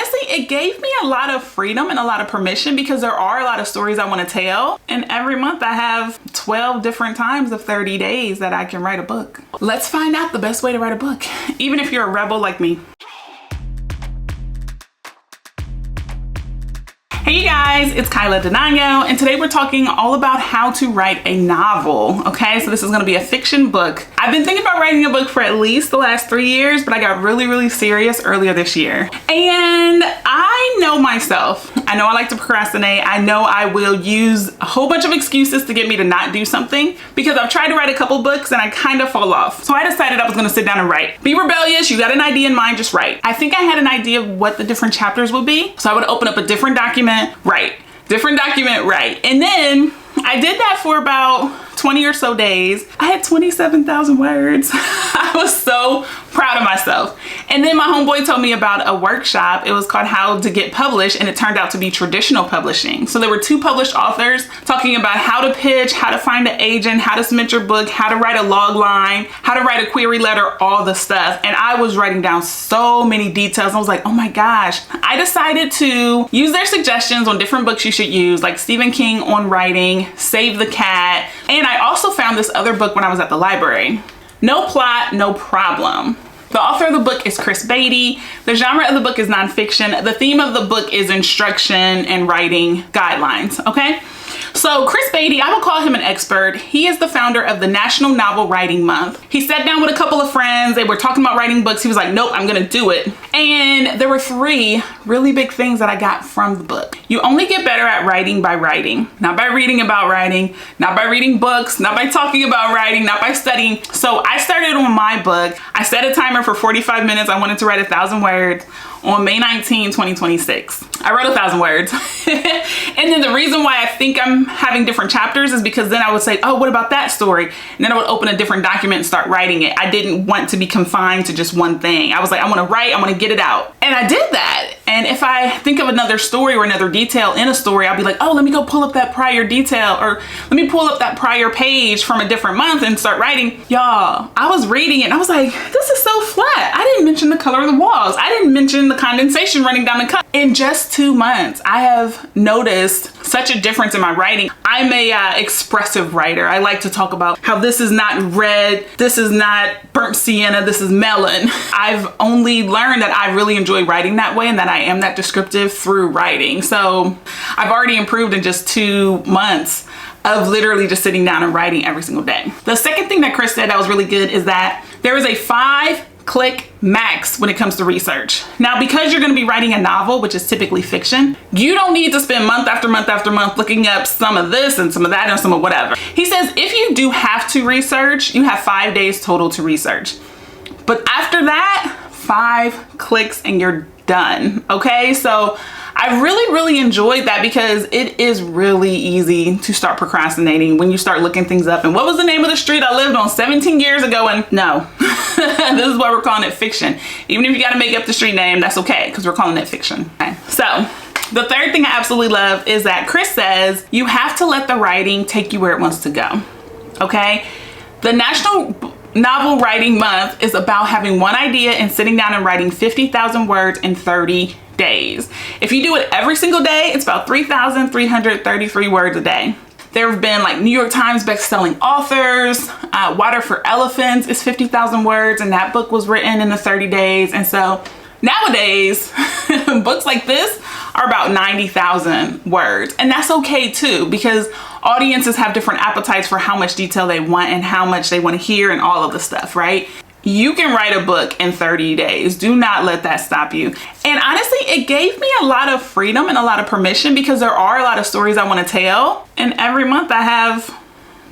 honestly, it gave me a lot of freedom and a lot of permission because there are a lot of stories I want to tell. And every month I have 12 different times of 30 days that I can write a book. Let's find out the best way to write a book, even if you're a rebel like me. Hey you guys, it's Denanyoh, and today we're talking all about how to write a novel, okay? So this is gonna be a fiction book. I've been thinking about writing a book for at least the last 3 years, but I got really serious earlier this year. And I know myself. I know I like to procrastinate. I know I will use a whole bunch of excuses to get me to not do something because I've tried to write a couple books and I kind of fall off. So I decided I was gonna sit down and write. Be rebellious, you got an idea in mind, just write. I think I had an idea of what the different chapters would be. So I would open up a different document, write, different document, write. And then I did that for about 20 or so days. I had 27,000 words. I was so proud of myself. And then my homeboy told me about a workshop. It was called How to Get Published, and it turned out to be traditional publishing. So there were 2 published authors talking about how to pitch, how to find an agent, how to submit your book, how to write a log line, how to write a query letter, all the stuff. And I was writing down so many details. I was like, oh my gosh. I decided to use their suggestions on different books you should use, like Stephen King on writing, Save the Cat, and I also found this other book when I was at the library. No Plot, No Problem. The author of the book is Chris Beatty. The genre of the book is nonfiction. The theme of the book is instruction and writing guidelines, okay? So Chris Beatty, I will call him an expert. He is the founder of the National Novel Writing Month. He sat down with a couple of friends. They were talking about writing books. He was like, nope, I'm gonna do it. And there were 3 really big things that I got from the book. You only get better at writing by writing, not by reading about writing, not by reading books, not by talking about writing, not by studying. So I started on my book. I set a timer for 45 minutes. I wanted to write 1,000 words on May 19, 2026. I wrote 1,000 words. And then the reason why I think I'm having different chapters is because then I would say, oh, what about that story? And then I would open a different document and start writing it. I didn't want to be confined to just one thing. I was like, I want to write, I want to get it out. And I did that. And if I think of another story or another detail in a story, I'll be like, oh, let me go pull up that prior detail, or let me pull up that prior page from a different month and start writing. Y'all, I was reading it and I was like, this is so flat. I didn't mention the color of the walls. I didn't mention the condensation running down the cup. In just 2 months, I have noticed such a difference in my writing. I'm a expressive writer. I like to talk about how this is not red, this is not burnt sienna, this is melon. I've only learned that I really enjoy writing that way and that I am that descriptive through writing. So I've already improved in just 2 months of literally just sitting down and writing every single day. The second thing that Chris said that was really good is that there is a 5-click max when it comes to research. Now, because you're going to be writing a novel, which is typically fiction, you don't need to spend month after month after month looking up some of this and some of that and some of whatever. He says if you do have to research, you have 5 days total to research. But after that, 5 clicks and you're done. Okay, so I really enjoyed that because it is really easy to start procrastinating when you start looking things up. And what was the name of the street I lived on 17 years ago? And no, this is why we're calling it fiction. Even if you got to make up the street name, that's okay, because we're calling it fiction. Okay. So the third thing I absolutely love is that Chris says you have to let the writing take you where it wants to go. Okay, the National Novel Writing Month is about having one idea and sitting down and writing 50,000 words in 30 days. If you do it every single day, it's about 3,333 words a day. There have been like New York Times best-selling authors. Water for Elephants is 50,000 words, and that book was written in the 30 days. And so nowadays, books like this are about 90,000 words. And that's okay too, because audiences have different appetites for how much detail they want and how much they want to hear and all of the stuff, right? You can write a book in 30 days. Do not let that stop you. And honestly, it gave me a lot of freedom and a lot of permission because there are a lot of stories I want to tell. And every month I have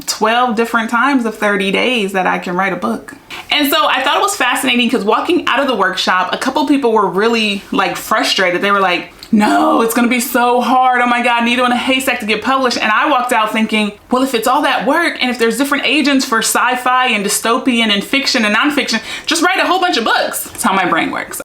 12 different times of 30 days that I can write a book. And so I thought it was fascinating because walking out of the workshop, a couple people were really like frustrated. They were like, no, it's gonna be so hard. Oh my God, needle in a haystack to get published. And I walked out thinking, well, if it's all that work and if there's different agents for sci-fi and dystopian and fiction and nonfiction, just write a whole bunch of books. That's how my brain works.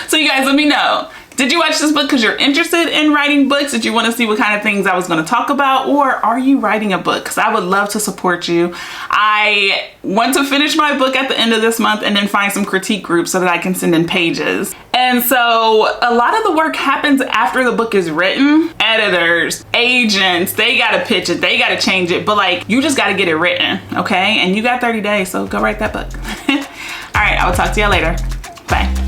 So you guys, let me know. Did you watch this book because you're interested in writing books? Did you want to see what kind of things I was going to talk about? Or are you writing a book? Because I would love to support you. I want to finish my book at the end of this month and then find some critique groups so that I can send in pages. And so a lot of the work happens after the book is written. Editors, agents, they got to pitch it, they got to change it, but like you just got to get it written, okay? And you got 30 days, so go write that book. All right, I will talk to y'all later. Bye.